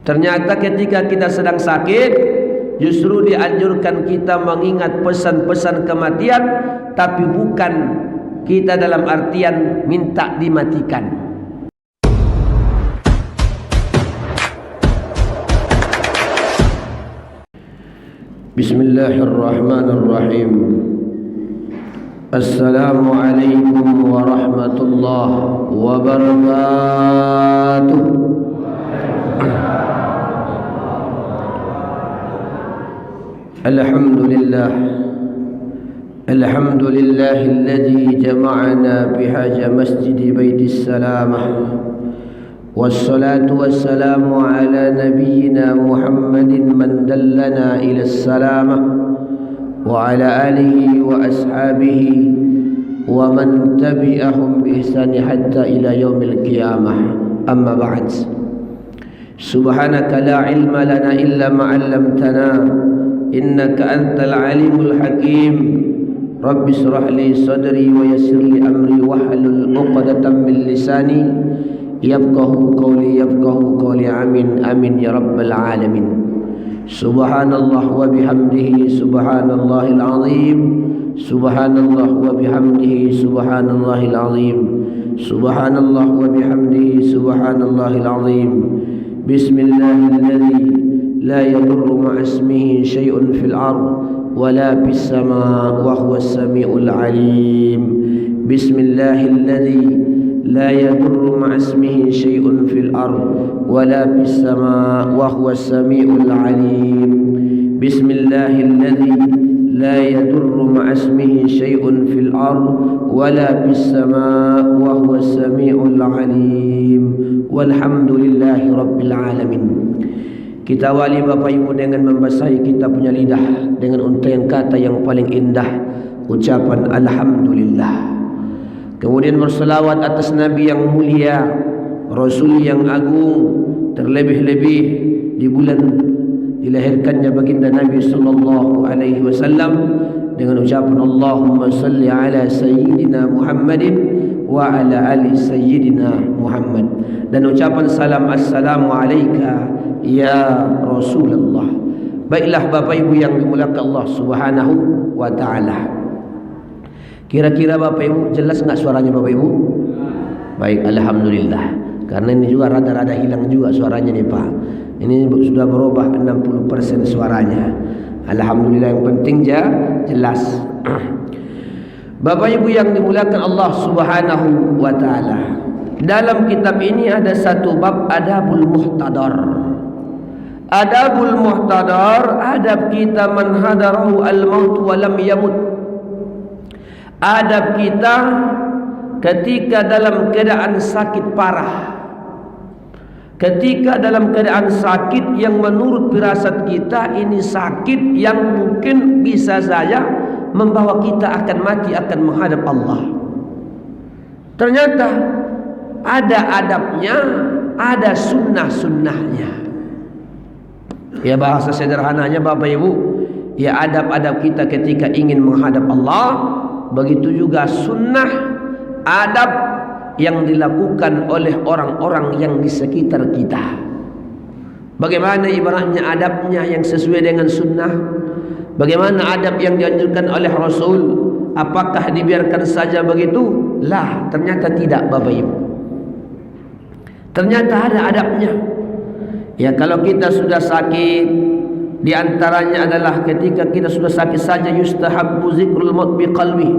Ternyata ketika kita sedang sakit, justru dianjurkan kita mengingat pesan-pesan kematian, tapi bukan kita dalam artian minta dimatikan. Bismillahirrahmanirrahim. Assalamualaikum warahmatullahi wabarakatuh. Alhamdulillah. Alhamdulillahilladzi jama'ana bihaja masjidi baitis salamah. Wassalatu wassalamu ala nabiyyina Muhammadin man dallana ila salamah wa ala alihi wa ashabihi wa man tabi'ahum bi ihsani hatta ila yaumil qiyamah. Amma ba'd. Subhanaka la ilma lana illa ma 'allamtana innaka antal alimul hakim. Rabbi shrah li sadri wa yassir li amri wahlul 'uqdatam min lisani yafqahu qawli amin amin ya rabbal alamin. Subhanallah wa bihamdihi subhanallahil azim. Subhanallah wa bihamdihi subhanallahil azim. Subhanallah wa bihamdihi subhanallahil azim. Bismillahilladzi لا يضر مع اسمه شيء في الأرض ولا في السماء وهو السميع العليم. بسم الله الذي لا يضر مع اسمه شيء في الأرض ولا في السماء وهو السميع العليم. بسم الله الذي لا يضر مع اسمه شيء في الأرض ولا في السماء وهو السميع العليم. والحمد لله رب العالمين. Kita awali Bapak Ibu dengan membasahi kita punya lidah dengan untaian kata yang paling indah, ucapan Alhamdulillah. Kemudian berselawat atas Nabi yang mulia, Rasul yang agung, terlebih-lebih di bulan dilahirkannya baginda Nabi sallallahu alaihi wasallam dengan ucapan Allahumma salli ala sayyidina Muhammadin wa ala ali sayyidina Muhammad, dan ucapan salam assalamu alayka ya Rasulullah. Baiklah Bapak Ibu yang dimuliakan Allah Subhanahu wa taala. Kira-kira Bapak Ibu jelas enggak suaranya Bapak Ibu? Baik, alhamdulillah. Karena ini juga rada-rada hilang juga suaranya nih Pak. Ini sudah berubah 60% suaranya. Alhamdulillah, yang penting jelas. Bapak Ibu yang dimuliakan Allah Subhanahu wa taala, dalam kitab ini ada satu bab Adabul Muhtadar. Adabul Muhtadar, adab kita man hadarahu al-maut wa lam yamut. Adab kita ketika dalam keadaan sakit parah, ketika dalam keadaan sakit yang menurut firasat kita ini sakit yang mungkin bisa saja membawa kita akan mati, akan menghadap Allah. Ternyata ada adabnya, ada sunnah-sunnahnya. Ya, bahasa sederhananya Bapak Ibu, ya adab-adab kita ketika ingin menghadap Allah, begitu juga sunnah adab yang dilakukan oleh orang-orang yang di sekitar kita. Bagaimana ibaratnya adabnya yang sesuai dengan sunnah? Bagaimana adab yang dianjurkan oleh Rasul? Apakah dibiarkan saja begitu? Lah, ternyata tidak Bapak Ibu. Ternyata ada adabnya. Ya, kalau kita sudah sakit, di antaranya adalah ketika kita sudah sakit saja yustahabbu zikrul maut biqalbi.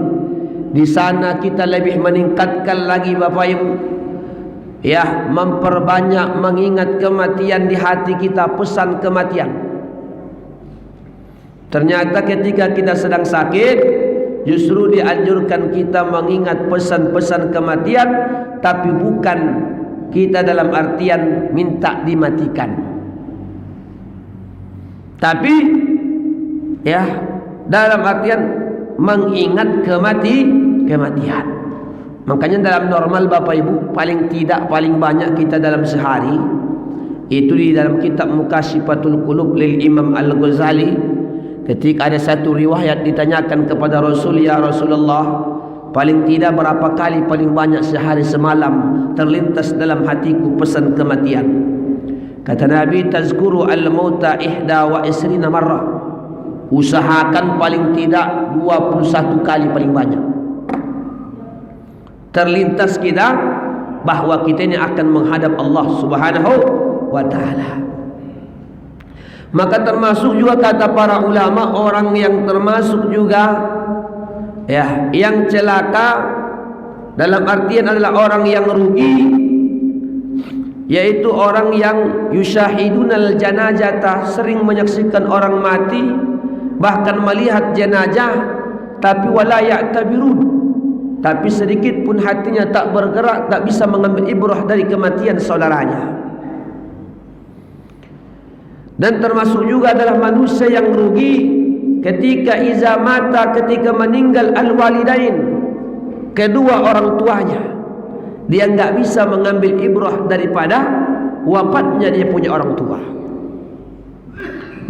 Di sana kita lebih meningkatkan lagi Bapak Ibu, ya, memperbanyak mengingat kematian di hati kita, pesan kematian. Ternyata ketika kita sedang sakit, justru dianjurkan kita mengingat pesan-pesan kematian, tapi bukan kita dalam artian minta dimatikan, tapi ya dalam artian mengingat kematian. Makanya dalam normal Bapak Ibu, paling tidak paling banyak kita dalam sehari, itu di dalam kitab Mukashifatul Qulub lil Imam Al-Ghazali, ketika ada satu riwayat ditanyakan kepada Rasul, ya Rasulullah, paling tidak berapa kali paling banyak sehari semalam terlintas dalam hatiku pesan kematian? Kata Nabi, tazkuru al-mauta ihda wa isrina marrah. Usahakan paling tidak 21 kali paling banyak. Terlintas kita bahawa kita ini akan menghadap Allah Subhanahu wa ta'ala. Maka termasuk juga kata para ulama, orang yang termasuk juga yang celaka dalam artian adalah orang yang rugi, yaitu orang yang yusyahidunal janazata, sering menyaksikan orang mati, bahkan melihat jenazah, tapi wala ya'tabirun, tapi sedikit pun hatinya tak bergerak, tak bisa mengambil ibrah dari kematian saudaranya. Dan termasuk juga adalah manusia yang rugi ketika iza mata, ketika meninggal al-walidain, kedua orang tuanya. Dia enggak bisa mengambil ibrah daripada wafatnya dia punya orang tua.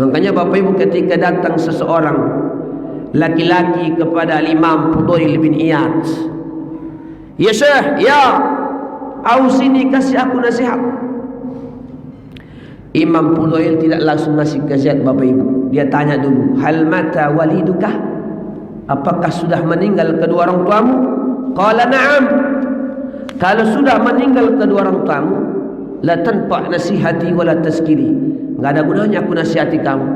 Makanya Bapak Ibu, ketika datang seseorang laki-laki kepada Imam Fudail bin Iyad, "Ya Syekh, ya ausini, kasih aku nasihat." Imam Fudail tidak langsung ngasih nasihat Bapak Ibu. Dia tanya dulu, "Hal mata walidukah?" Apakah sudah meninggal kedua orang tuamu? Qala na'am. Kalau sudah meninggal kedua orang tuamu, la tanfa nasihati wala tazkiri. Enggak ada gunanya aku nasihati kamu.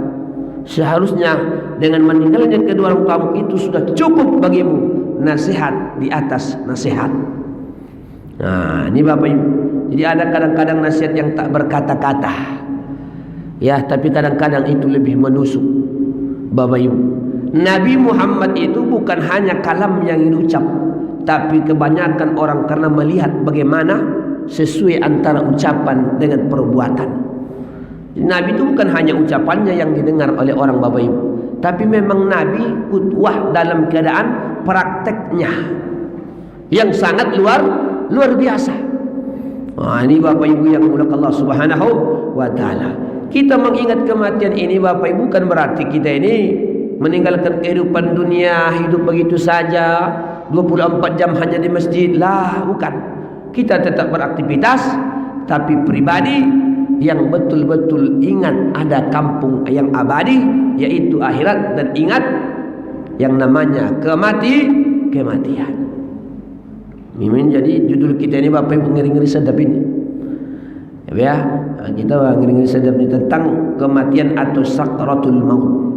Seharusnya dengan meninggalnya kedua orang tuamu itu sudah cukup bagimu nasihat di atas nasihat. Nah, ini Bapak Ibu. Jadi ada kadang-kadang nasihat yang tak berkata-kata. Ya, tapi kadang-kadang itu lebih menusuk. Bapak Ibu, Nabi Muhammad itu bukan hanya kalam yang diucap, tapi kebanyakan orang karena melihat bagaimana sesuai antara ucapan dengan perbuatan. Nabi itu bukan hanya ucapannya yang didengar oleh orang Bapak Ibu, tapi memang Nabi kutwah dalam keadaan prakteknya yang sangat luar biasa. Nah, ini Bapak Ibu yang dimuliakan Allah Subhanahu wa ta'ala. Kita mengingat kematian ini Bapak Ibu, bukan berarti kita ini meninggalkan kehidupan dunia, hidup begitu saja 24 jam hanya di masjid lah, bukan. Kita tetap beraktivitas, tapi pribadi yang betul-betul ingat ada kampung yang abadi, yaitu akhirat, dan ingat yang namanya kematian. Ini jadi judul kita ini Bapak Ibu, ngeri-ngeri sedap ini. Ya, kita ngeri-ngeri sedap ini tentang kematian atau sakratul maut.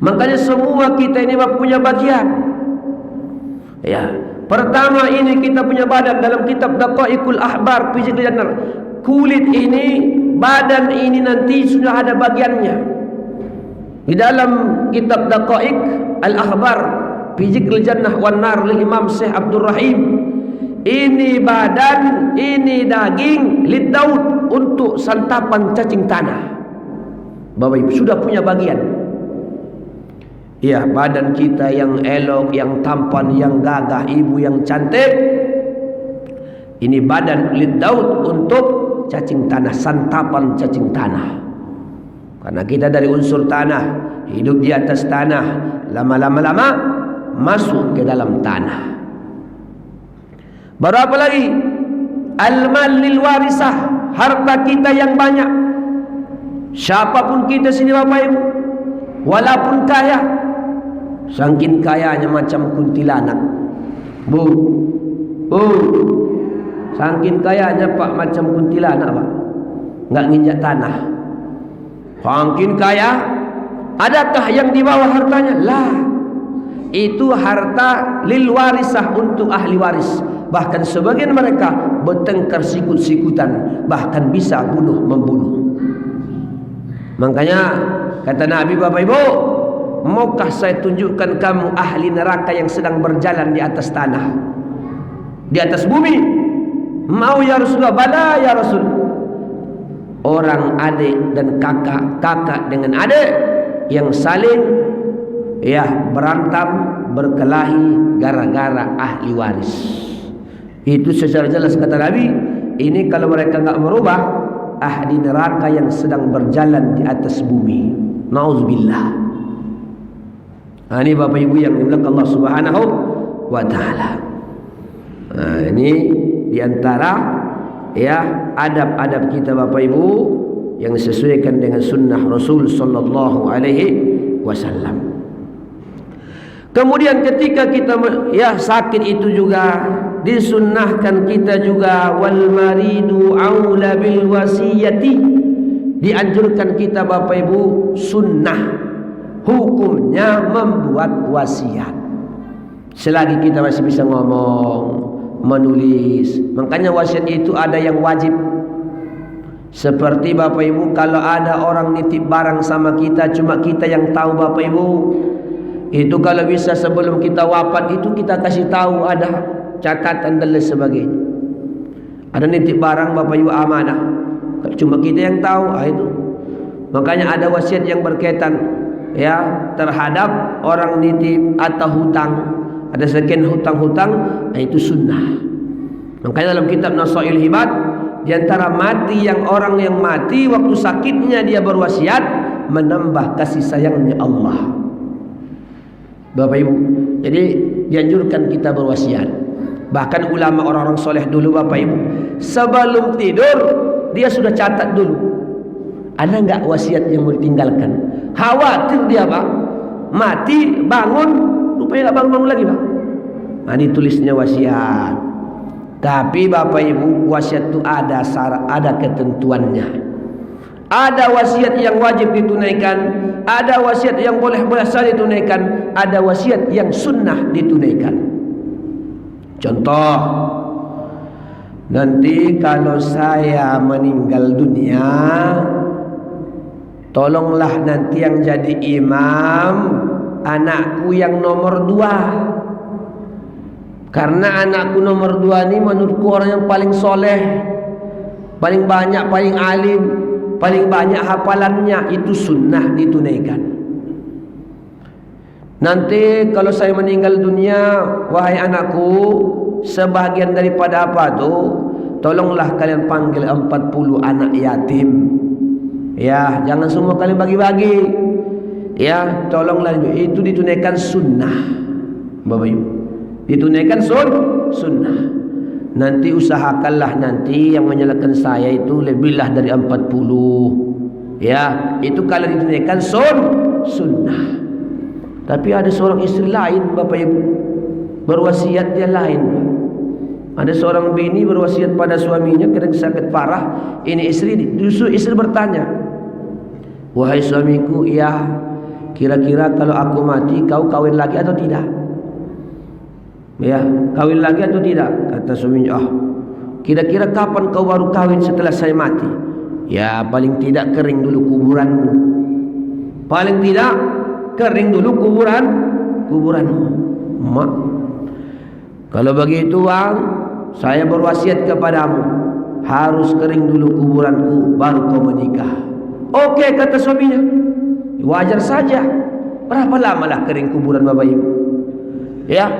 Makanya semua kita ini punya bagian. Ya, pertama ini kita punya badan. Dalam kitab Daqaiqul Ahbar, Fiqhul Jannah, kulit ini, badan ini nanti sudah ada bagiannya. Di dalam kitab Daqaiq Al-Ahbar, Fiqhul Jannah wan Nar lil Imam Syekh Abdul Rahim, ini badan, ini daging lid Daud, untuk santapan cacing tanah. Bapak Ibu sudah punya bagian. Ya, badan kita yang elok, yang tampan, yang gagah, ibu yang cantik, ini badan lid Daud untuk cacing tanah, santapan cacing tanah. Karena kita dari unsur tanah, hidup di atas tanah, lama-lama masuk ke dalam tanah. Baru apa lagi? Al-mal lil warisah, harta kita yang banyak. Siapapun kita sini Bapak Ibu, walaupun kaya, saking kayanya macam kuntilanak. Bu, saking kayanya Pak macam kuntilanak Pak, nggak nginjak tanah. Saking kaya, adakah yang di bawah hartanya? Lah, itu harta lil warisah, untuk ahli waris. Bahkan sebagian mereka bertengkar sikut-sikutan, bahkan bisa membunuh. Makanya kata Nabi, Bapak Ibu, maukah saya tunjukkan kamu ahli neraka yang sedang berjalan di atas tanah, di atas bumi? Mau ya Rasulullah? Bala ya Rasul. Orang adik dan kakak dengan adik yang saling berantem, berkelahi gara-gara ahli waris. Itu secara jelas kata Nabi, ini kalau mereka enggak merubah, ahli neraka yang sedang berjalan di atas bumi. Nauzubillah. Ini Bapak Ibu yang dimuliakan Allah Subhanahu wa ta'ala. Ini diantara ya adab-adab kita Bapak Ibu yang disesuaikan dengan sunnah Rasul sallallahu alaihi wasallam. Kemudian ketika kita ya sakit itu juga disunnahkan kita juga wal maridu aula bil wasiyati, dianjurkan kita Bapak Ibu sunnah hukumnya membuat wasiat selagi kita masih bisa ngomong, menulis. Makanya wasiat itu ada yang wajib. Seperti Bapak Ibu, kalau ada orang nitip barang sama kita, cuma kita yang tahu Bapak Ibu, itu kalau bisa sebelum kita wafat itu kita kasih tahu, ada catatan dan lain sebagainya. Ada nitip barang Bapak Ibu amanah, cuma kita yang tahu. Itu makanya ada wasiat yang berkaitan ya terhadap orang nitip atau hutang. Ada sekian hutang-hutang, itu sunnah. Makanya dalam kitab Nasail Hibad, di antara mati yang orang yang mati waktu sakitnya dia berwasiat menambah kasih sayangnya Allah. Bapak Ibu, jadi dianjurkan kita berwasiat. Bahkan ulama orang-orang soleh dulu Bapak Ibu, sebelum tidur dia sudah catat dulu, ada enggak wasiat yang mau ditinggalkan. Khawatir dia Pak, mati bangun rupanya enggak bangun lagi Pak. Nah, ditulisnya wasiat. Tapi Bapak Ibu, wasiat itu ada syarat, ada ketentuannya. Ada wasiat yang wajib ditunaikan, ada wasiat yang boleh-boleh saja ditunaikan, ada wasiat yang sunnah ditunaikan. Contoh, nanti kalau saya meninggal dunia, tolonglah nanti yang jadi imam anakku yang nomor 2. Karena anakku nomor 2 ini menurutku orang yang paling soleh, paling banyak, paling alim, paling banyak hafalannya. Itu sunnah ditunaikan. Nanti kalau saya meninggal dunia, wahai anakku, sebahagian daripada apa tuh, tolonglah kalian panggil 40 anak yatim. Ya, jangan semua kalian bagi-bagi. Ya, tolonglah, itu ditunaikan sunnah Bapak Ibu, ditunaikan sunnah. Nanti usahakanlah nanti yang menyalakan saya itu lebihlah dari 40. Ya, itu kalau ditunaikan sunnah. Tapi ada seorang istri lain Bapak Ibu, berwasiat dia lain. Ada seorang bini berwasiat pada suaminya kadang sakit parah. Ini istri, justru istri bertanya, wahai suamiku, ya kira-kira kalau aku mati kau kawin lagi atau tidak? Ya, kawin lagi atau tidak? Kata suaminya, kira-kira kapan kau baru kawin setelah saya mati? Ya, paling tidak kering dulu kuburanmu. Paling tidak kering dulu kuburanmu. Mak, kalau begitu Bang, saya berwasiat kepadamu, harus kering dulu kuburanku baru kau menikah. Oke, kata suaminya, wajar saja. Berapa lama lah kering kuburan Bapak Ibu? Ya,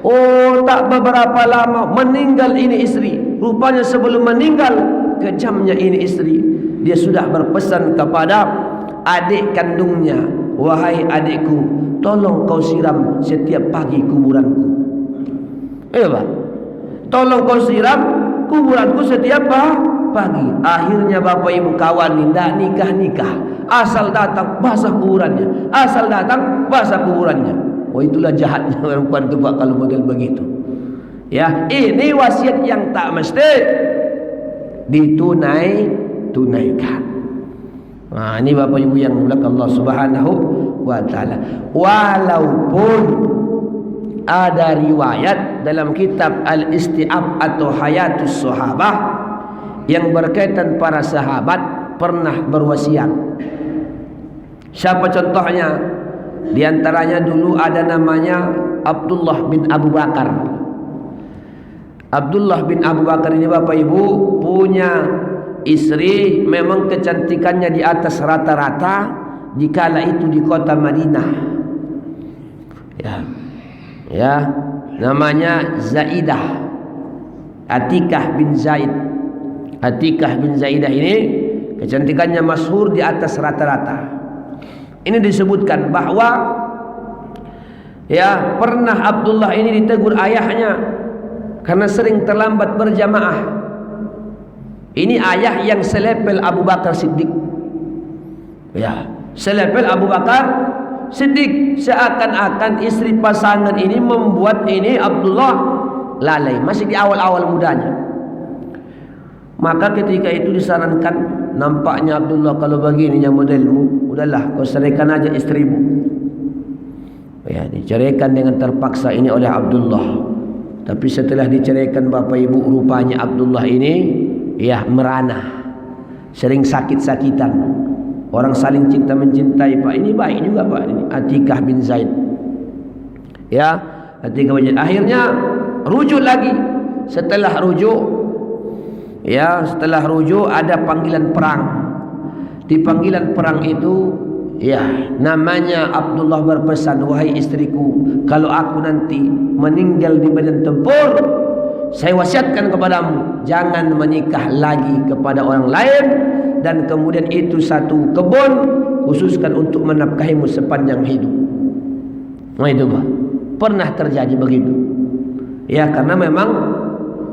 oh tak beberapa lama meninggal ini istri. Rupanya sebelum meninggal, kejamnya ini istri, dia sudah berpesan kepada adik kandungnya, wahai adikku, tolong kau siram setiap pagi kuburanku. Pak, tolong kau siram kuburanku setiap pagi. Akhirnya Bapak Ibu kawan tidak nikah-nikah, asal datang basah kuburannya, asal datang basah kuburannya. Oh, itulah jahatnya perempuan itu Pak kalau model begitu. Ya, ini wasiat yang tak mesti ditunaikan. Nah, ini Bapak Ibu yang dimuliakan Allah Subhanahu wa taala. Walaupun ada riwayat dalam kitab Al-Isti'ab atau Hayatus Sahabah yang berkaitan para sahabat pernah berwasiat. Siapa contohnya? Di antaranya dulu ada namanya Abdullah bin Abu Bakar. Abdullah bin Abu Bakar ini Bapak Ibu punya istri memang kecantikannya di atas rata-rata dikala itu di kota Madinah. Ya, namanya Zaidah, Atikah bin Zaid. Atikah bin Zaidah ini kecantikannya masyhur di atas rata-rata. Ini disebutkan bahwa ya pernah Abdullah ini ditegur ayahnya karena sering terlambat berjamaah. Ini ayah yang selepel Abu Bakar Siddiq. Ya, selepel Abu Bakar Siddiq. Seakan-akan istri pasangan ini membuat ini Abdullah lalai, masih di awal-awal mudanya. Maka ketika itu disarankan, nampaknya Abdullah kalau begini yang modelmu, udahlah kau ceraikan aja istrimu. Ya, diceraikan dengan terpaksa ini oleh Abdullah. Tapi setelah diceraikan bapak ibu, rupanya Abdullah ini ya merana, sering sakit-sakitan. Orang saling cinta mencintai pak, ini baik juga pak, ini Atikah bin Zaid. Ya, Atikah bin Zaid. Akhirnya rujuk lagi. Setelah rujuk, ya setelah rujuk ada panggilan perang. Di panggilan perang itu, ya namanya Abdullah berpesan, wahai istriku, kalau aku nanti meninggal di medan tempur, saya wasiatkan kepadamu, jangan menikah lagi kepada orang lain, dan kemudian itu satu kebun khususkan untuk menafkahimu sepanjang hidup. Nah itu Pak, pernah terjadi begitu. Ya karena memang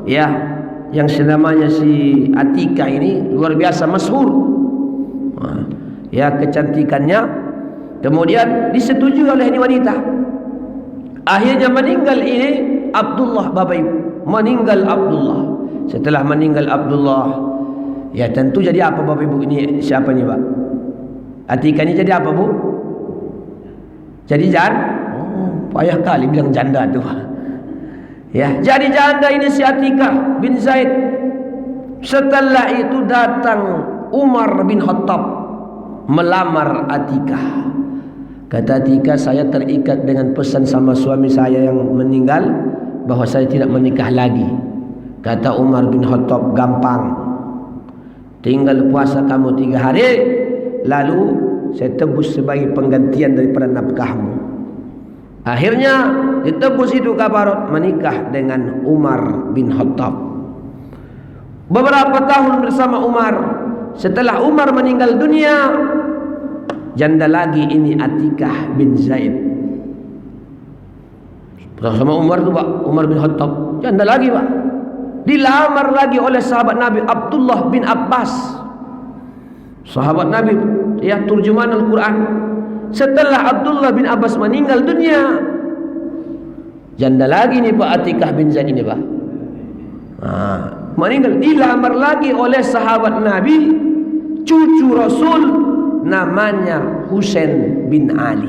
ya yang namanya si Atikah ini luar biasa masyhur. Ya kecantikannya, kemudian disetujui oleh ini wanita. Akhirnya meninggal ini Abdullah bapak ibu, meninggal Abdullah. Setelah meninggal Abdullah, ya tentu jadi apa bapak ibu, ini siapa nih pak? Atikah ini jadi apa bu? Jadi janda. Payah kali bilang janda tuh. Ya, jadi janda ini si Atikah bin Zaid. Setelah itu datang Umar bin Khattab melamar Atikah. Kata Atikah, saya terikat dengan pesan sama suami saya yang meninggal bahwa saya tidak menikah lagi. Kata Umar bin Khattab, gampang, tinggal puasa kamu 3 hari, lalu saya tebus sebagai penggantian daripada nafkahmu. Akhirnya ditebus itu kafarat, menikah dengan Umar bin Khattab. Beberapa tahun bersama Umar. Setelah Umar meninggal dunia, janda lagi ini Atikah bin Zaid. Bersama Umar tu pak, Umar bin Khattab, janda lagi pak. Dilamar lagi oleh sahabat Nabi Abdullah bin Abbas, sahabat Nabi, ya turjuman Al-Quran. Setelah Abdullah bin Abbas meninggal dunia, janda lagi nih pak Atikah bin Zaid ini pak. Meninggal, dilamar lagi oleh sahabat Nabi, cucu Rasul, namanya Husain bin Ali.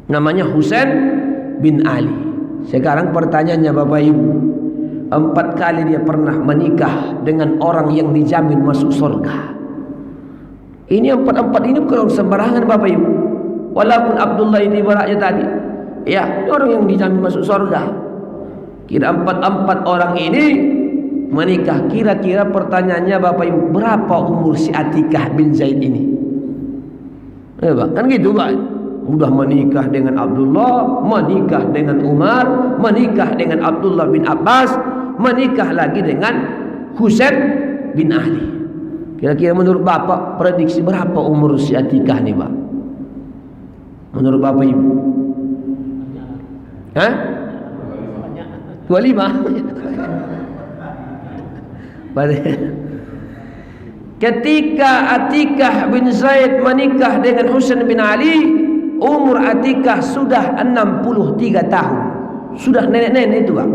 Namanya Husain bin Ali. Sekarang pertanyaannya bapak ibu, 4 kali dia pernah menikah dengan orang yang dijamin masuk surga. Ini 4 ini bukan orang sembarangan bapak ibu. Walaupun Abdullah ini ibaratnya tadi, ya orang yang dijamin masuk surga. Kira 4 orang ini menikah. Kira-kira pertanyaannya bapak ibu, berapa umur si Atikah bin Zaid ini? Ya Pak, kan gitu Pak. Udah menikah dengan Abdullah, menikah dengan Umar, menikah dengan Abdullah bin Abbas, menikah lagi dengan Husain bin Ali. Kira-kira menurut bapak prediksi berapa umur si Atikah nih Pak? Menurut bapak ibu? Hah? 25. Ketika Atikah bin Zaid menikah dengan Husain bin Ali, umur Atikah sudah 63 tahun. Sudah nenek-nenek itu Pak.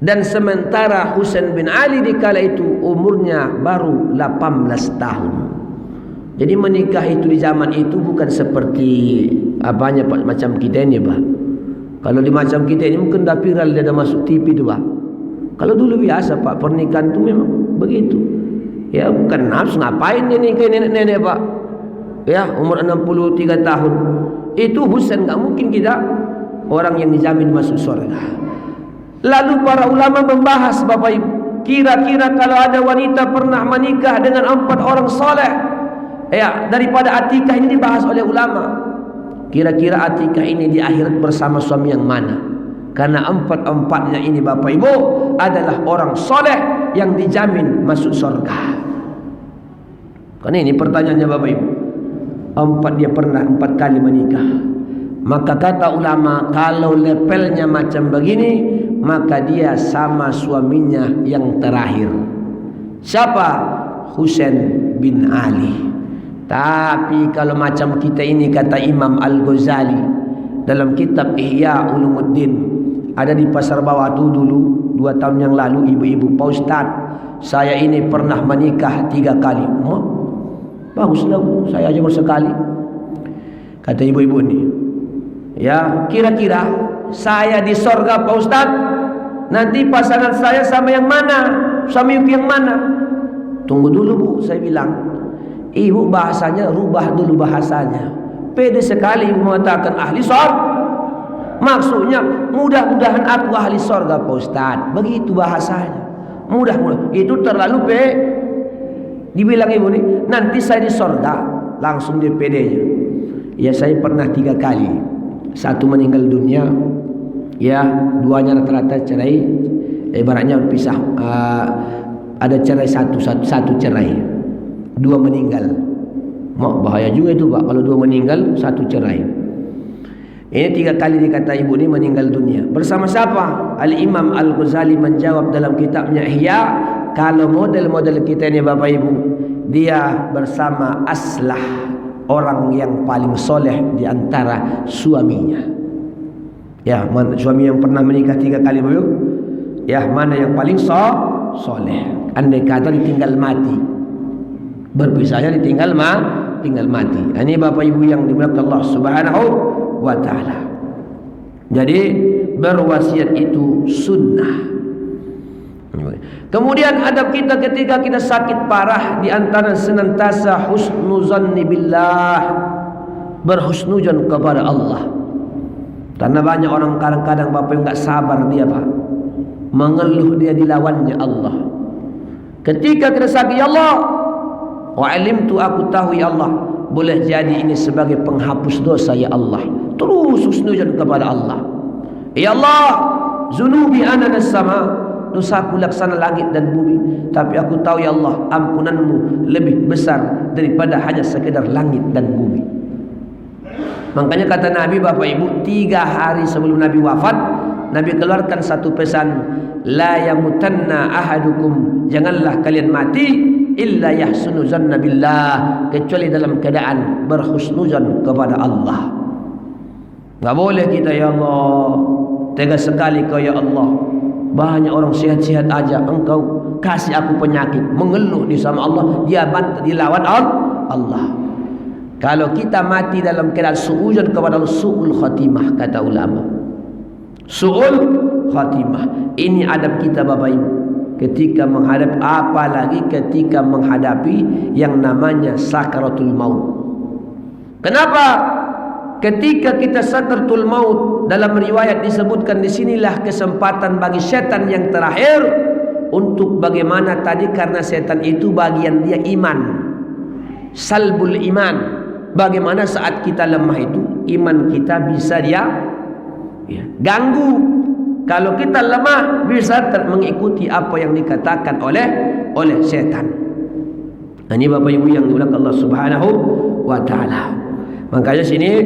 Dan sementara Husain bin Ali dikala itu umurnya baru 18 tahun. Jadi menikah itu di zaman itu bukan seperti apanya Pak, macam kita ini Pak. Kalau di macam kita ini mungkin dah viral, dia dah masuk TV itu Pak. Kalau dulu biasa Pak, pernikahan itu memang begitu. Ya bukan nafsu, ngapain dia nikah nenek-nenek Pak. Ya umur 63 tahun. Itu Husain, gak mungkin kita orang yang dijamin masuk surga. Lalu para ulama membahas bapak ibu, kira-kira kalau ada wanita pernah menikah dengan 4 orang soleh, ya daripada Atikah ini dibahas oleh ulama, kira-kira Atikah ini di akhirat bersama suami yang mana? Karena 4-4-nya ini bapak ibu adalah orang soleh yang dijamin masuk surga. Kan ini pertanyaannya bapak ibu. 4 dia pernah 4 kali menikah. Maka kata ulama, kalau levelnya macam begini, maka dia sama suaminya yang terakhir. Siapa? Husain bin Ali. Tapi kalau macam kita ini, kata Imam Al-Ghazali dalam kitab Ihya Ulumuddin, ada di Pasar Bawah tu dulu 2 tahun yang lalu, ibu-ibu, Pak Ustaz, saya ini pernah menikah 3 kali. Baguslah, saya aja baru sekali. Kata ibu-ibu ni, ya kira-kira saya di sorga Pak Ustaz, nanti pasangan saya sama yang mana? Suami yang mana? Tunggu dulu Bu, saya bilang. Ibu bahasanya, rubah dulu bahasanya. Pede sekali ibu mengatakan ahli sorga. Maksudnya mudah-mudahan aku ahli sorga Pak Ustaz. Begitu bahasanya. Mudah-mudahan. Itu terlalu dibilang ibu ni, nanti saya di sorga. Langsung dia pedenya. Ya saya pernah 3 kali. 1 meninggal dunia. Ya 2-nya rata-rata cerai. Ibaratnya berpisah. Ada cerai satu cerai. 2 meninggal. Bahaya juga itu Pak, kalau 2 meninggal 1 cerai. Ini 3 kali dikata ibu ini meninggal dunia. Bersama siapa? Al-Imam Al-Ghazali menjawab dalam kitabnya Ihya, kalau model-model kita ini Bapak Ibu, dia bersama aslah, orang yang paling soleh di antara suaminya. Ya, suami yang pernah menikah 3 kali Bapak Ibu, ya mana yang paling soleh. Andai kata ditinggal mati, berpisahnya ditinggal mati. Ini Bapak Ibu yang dimuliakan Allah Subhanahu wa taala. Jadi berwasiat itu sunnah. Kemudian adab kita ketika kita sakit parah, di antara senantiasa husnuzanni billah, berhusnuzan kepada Allah. Karena banyak orang kadang-kadang Bapak yang enggak sabar dia Pak, mengeluh dia dilawannya Allah. Ketika kita sakit, ya Allah, wa alimtu, aku tahu ya Allah, boleh jadi ini sebagai penghapus dosa ya Allah. Terus husnuzan kepada Allah. Ya Allah, zunubi ananas sama, dosaku laksana langit dan bumi. Tapi aku tahu ya Allah, ampunanmu lebih besar daripada hanya sekedar langit dan bumi. Makanya kata Nabi Bapak Ibu, 3 hari sebelum Nabi wafat, Nabi keluarkan satu pesan, la yamutanna ahadukum, janganlah kalian mati illa yahsunu zanna billah, kecuali dalam keadaan berhusnuzan kepada Allah. Enggak boleh kita ya Allah tega sekali kau ya Allah, banyak orang sihat-sihat aja, engkau kasih aku penyakit, mengeluh di sama Allah, dia bantah dilawan Allah. Kalau kita mati dalam keadaan suudzon kepada Allah, su'ul khatimah kata ulama. Su'ul khatimah. Ini adab kita Bapak Ibu ketika menghadapi, apalagi ketika menghadapi yang namanya sakaratul maut. Kenapa? Ketika kita sakaratul maut, dalam riwayat disebutkan, disinilah kesempatan bagi setan yang terakhir untuk bagaimana tadi, karena setan itu bagian dia iman, salbul iman. Bagaimana saat kita lemah itu iman kita bisa dia ganggu. Kalau kita lemah bisa mengikuti apa yang dikatakan oleh setan. Ini Bapak Ibu yang dimuliakan Allah Subhanahu wa taala. Makanya sini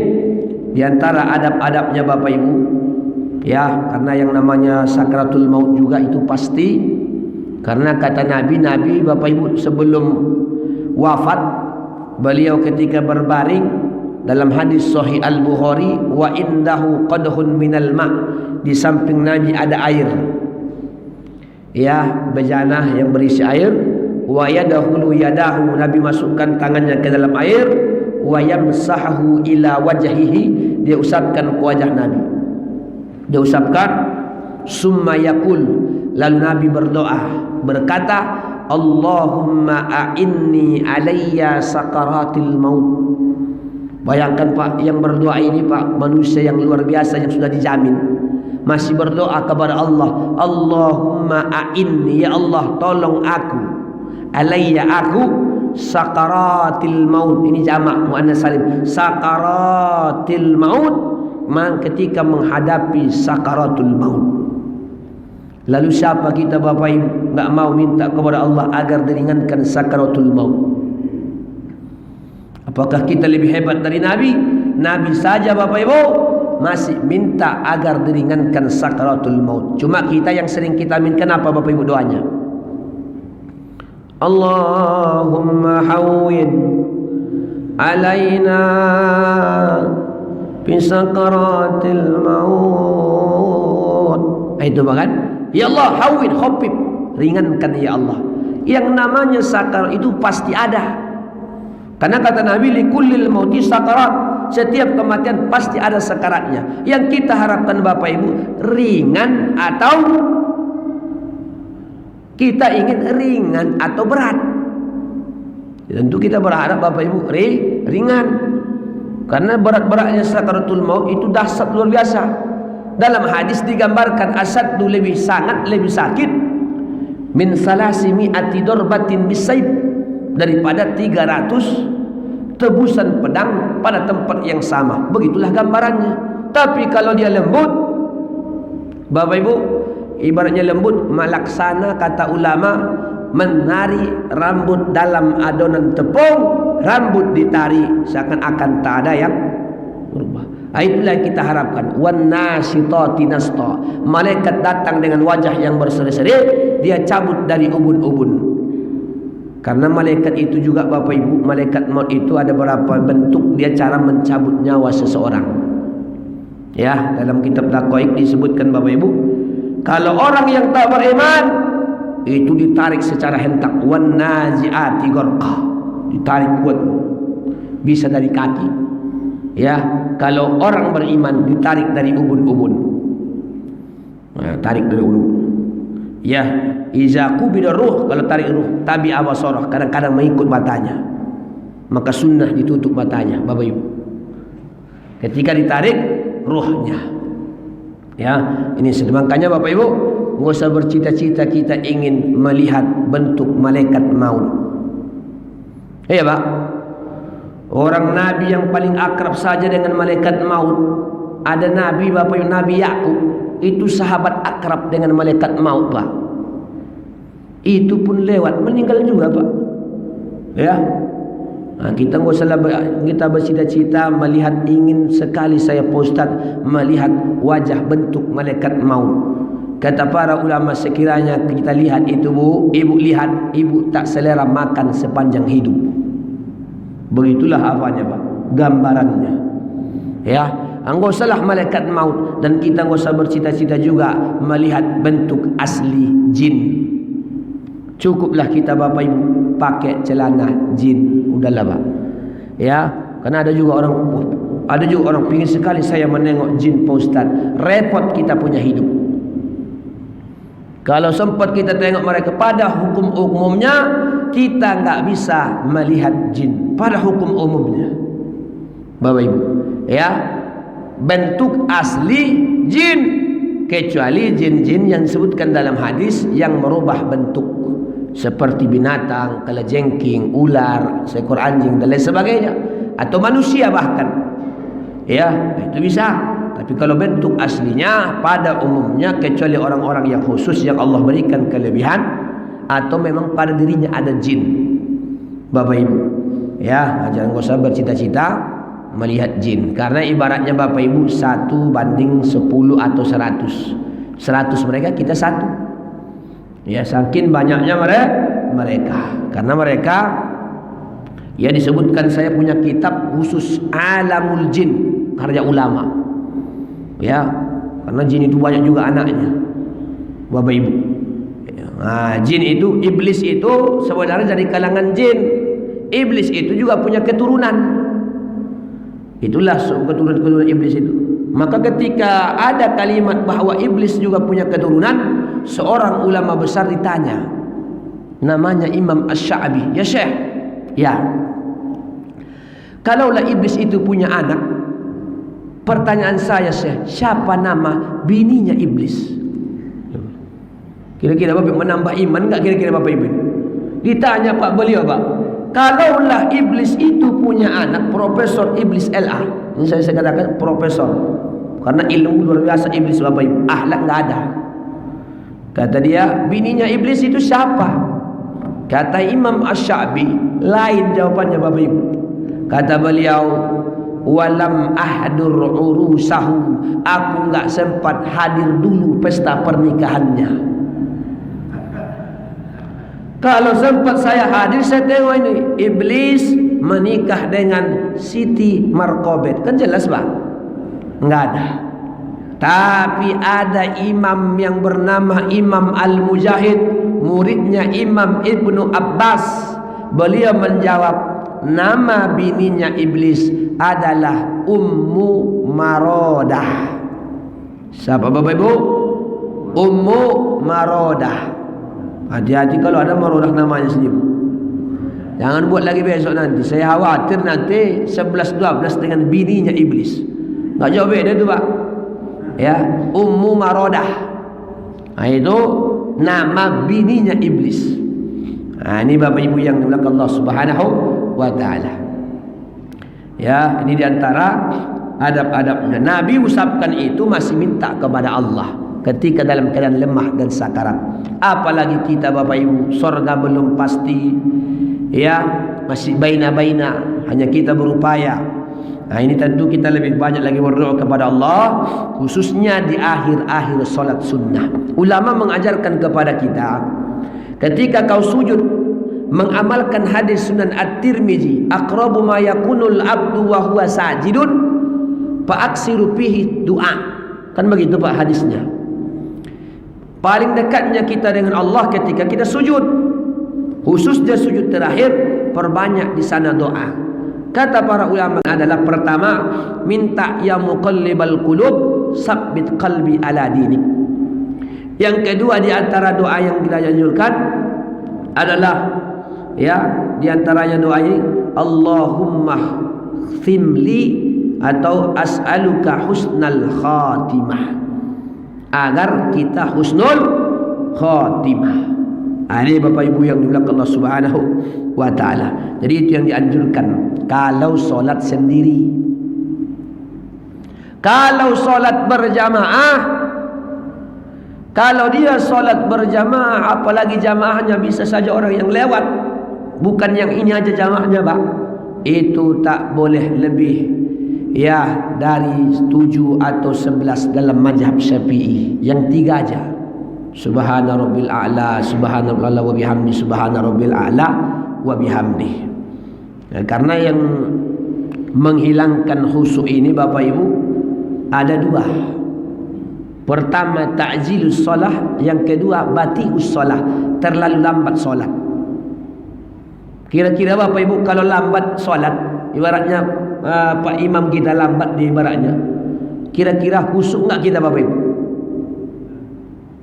di antara adab-adabnya Bapak Ibu, ya, karena yang namanya sakratul maut juga itu pasti. Karena kata Nabi Bapak Ibu sebelum wafat, beliau ketika berbaring, dalam hadis Sahih Al-Bukhari, wa indahu qadhun minal ma', di samping Nabi ada air, ya, bejana yang berisi air. Wa yadahu yadahu, Nabi masukkan tangannya ke dalam air. Wa yamsahu ila wajhihi, dia usapkan ke wajah Nabi, dia usapkan. Summa yaqul, lalu Nabi berdoa, berkata, Allahumma a'inni alayya sakaratil maut. Bayangkan Pak, yang berdoa ini Pak, manusia yang luar biasa yang sudah dijamin, masih berdoa kepada Allah, Allahumma a'inni, ya Allah tolong aku, alayya aku, sakaratil maut. Ini jamak muannas salim, sakaratil maut, ketika menghadapi sakaratul maut. Lalu siapa kita Bapak Ibu enggak mau minta kepada Allah agar diringankan sakaratul maut? Apakah kita lebih hebat dari Nabi? Nabi saja Bapak Ibu masih minta agar diringankan sakaratul maut. Cuma kita yang sering kita minta apa Bapak Ibu doanya? Allahumma hawwin alaina fi sakaratil maut. Itu bahkan, ya Allah hawwin, khafif, ringankan ya Allah. Yang namanya sakarat itu pasti ada. Karena kata Nabi, likullil mauti sakarat. Setiap kematian pasti ada sakaratnya. Yang kita harapkan Bapak Ibu ringan atau kita ingin ringan atau berat. Tentu kita berharap Bapak Ibu ringan. Karena berat-beratnya sakaratul maut itu dahsyat luar biasa. Dalam hadis digambarkan asaddu sangat lebih sakit min salasimi'ati darbatin bisayf, daripada 300 tebusan pedang pada tempat yang sama. Begitulah gambarannya. Tapi kalau dia lembut, Bapak Ibu, ibaratnya lembut, malaksana kata ulama, menari rambut dalam adonan tepung, rambut ditarik seakan-akan tak ada yang berubah. Itulah yang kita harapkan. Wan nasitati nasta, malaikat datang dengan wajah yang berseri-seri, dia cabut dari ubun-ubun. Karena malaikat itu juga Bapak Ibu, malaikat maut itu ada beberapa bentuk dia cara mencabut nyawa seseorang. Ya, dalam kitab Daqaiq disebutkan Bapak Ibu, kalau orang yang tak beriman itu ditarik secara hentak, wan nazi'ati gharqa, ditarik kuat, bisa dari kaki. Ya, kalau orang beriman ditarik dari ubun-ubun. Nah, tarik dari ubun. Ya, iza qubida ruh, kalau tarik ruh, tabi abasarah, kadang-kadang mengikut matanya. Maka sunnah ditutup matanya, Bapak Ibu. Ketika ditarik ruhnya. Ya, ini makanya Bapak Ibu, enggak usah bercita-cita kita ingin melihat bentuk malaikat maut. Iya, Pak. Orang nabi yang paling akrab saja dengan malaikat maut, ada nabi Bapak Ibu, Nabi Yakub. Itu sahabat akrab dengan malaikat maut, Pak. Itu pun lewat, meninggal juga, Pak. Ya. Nah, kita nggak usah kita bercita-cita melihat, ingin sekali saya Pak Ustaz melihat wajah bentuk malaikat maut. Kata para ulama, sekiranya kita lihat itu, Bu, ibu lihat, ibu tak selera makan sepanjang hidup. Begitulah apanya, Pak, gambarannya. Ya. Enggak usahlah malaikat maut, dan kita enggak usah bercita-cita juga melihat bentuk asli jin. Cukuplah kita Bapak Ibu pakai celana jin, udahlah, Pak. Ya, karena ada juga orang pingin sekali saya menengok jin, Pak Ustaz. Repot kita punya hidup. Kalau sempat kita tengok mereka, pada hukum umumnya kita enggak bisa melihat jin pada hukum umumnya, Bapak Ibu. Ya, bentuk asli jin, kecuali jin-jin yang disebutkan dalam hadis yang merubah bentuk, seperti binatang, kalajengking, ular, seekor anjing dan lain sebagainya, atau manusia bahkan. Ya, itu bisa. Tapi kalau bentuk aslinya pada umumnya, kecuali orang-orang yang khusus yang Allah berikan kelebihan, atau memang pada dirinya ada jin, Bapak Ibu. Ya, jangan usah bercita-cita melihat jin, karena ibaratnya Bapak Ibu 1:10 atau 100. 100 mereka, kita 1. Ya, saking banyaknya mereka. Karena mereka, ya disebutkan, saya punya kitab khusus Alamul Jin, karya ulama. Ya, karena jin itu banyak juga anaknya, Bapak Ibu. Nah, jin itu, iblis itu sebenarnya dari kalangan jin. Iblis itu juga punya keturunan. Itulah keturunan iblis itu. Maka ketika ada kalimat bahwa iblis juga punya keturunan, seorang ulama besar ditanya, namanya Imam Asy-Sya'bi, ya Syekh, ya, kalaulah iblis itu punya anak, pertanyaan saya, Syekh, siapa nama bininya iblis? Kira-kira Bapak menambah iman enggak kira-kira Bapak Ibu? Ditanya Pak beliau, Pak, kalaulah iblis itu punya anak, Profesor Iblis LA, ini saya katakan profesor, karena ilmu luar biasa iblis, Bapak Ibu, akhlak nggak ada. Kata dia, bininya iblis itu siapa? Kata Imam Asy-Sya'bi, lain jawabannya, Bapak Ibu. Kata beliau, walam ahdur urusahu, aku enggak sempat hadir dulu pesta pernikahannya. Kalau sempat saya hadir, saya tengok ini iblis menikah dengan Siti Markobet, kan jelas Pak? Enggak ada. Tapi ada imam yang bernama Imam Al-Mujahid, muridnya Imam Ibnu Abbas. Beliau menjawab, nama bininya iblis adalah Ummu Marodah. Siapa Bapak Ibu? Ummu Marodah. Hati-hati kalau ada Marodah namanya sendiri. Jangan buat lagi besok nanti. Saya khawatir nanti 11-12 dengan bininya iblis. Enggak jauh beda itu Pak. Ya, Ummu Marodah. Nah, itu nama bininya iblis. Nah, ini Bapak Ibu yang dimuliakan Allah Subhanahu wa taala. Ya, ini diantara adab-adabnya. Nabi usapkan itu masih minta kepada Allah ketika dalam keadaan lemah dan sakarat. Apalagi kita Bapak Ibu, surga belum pasti, ya, masih baina-baina, hanya kita berupaya. Nah, ini tentu kita lebih banyak lagi berdoa kepada Allah, khususnya di akhir-akhir solat sunnah. Ulama mengajarkan kepada kita, ketika kau sujud mengamalkan hadis Sunan At-Tirmizi, aqrabu ma yakunul abdu wa huwa sajidun fa aksiru fihi du'a. Kan begitu Pak hadisnya. Paling dekatnya kita dengan Allah ketika kita sujud, khususnya sujud terakhir, perbanyak di sana doa. Kata para ulama adalah, pertama, minta ya muqallibal qulub sabbit qalbi ala dinik. Yang kedua di antara doa yang kita anjurkan adalah, ya, di antaranya doa ini, Allahumma khtimli atau as'aluka husnal khatimah, agar kita husnul khatimah. Ini Bapak Ibu yang dimuliakan Allah Subhanahu wa taala. Jadi itu yang dianjurkan kalau solat sendiri. Kalau solat berjamaah, kalau dia solat berjamaah, apalagi jamaahnya bisa saja orang yang lewat, bukan yang ini aja jamaahnya Pak, itu tak boleh lebih, ya, dari 7 atau 11 dalam mazhab Syafi'i. Yang 3 aja. Subhana rabbil a'la, subhanallah wa bihamdi, subhana rabbil a'la wa bihamdi. Ya, karena yang menghilangkan khusyuk ini Bapak Ibu ada 2. Pertama ta'jilus shalah, yang kedua bati'us shalah, terlalu lambat solat. Kira-kira Bapak Ibu kalau lambat solat, ibaratnya Pak Imam kita lambat di ibaratnya, kira-kira khusyuk enggak kita Bapak Ibu?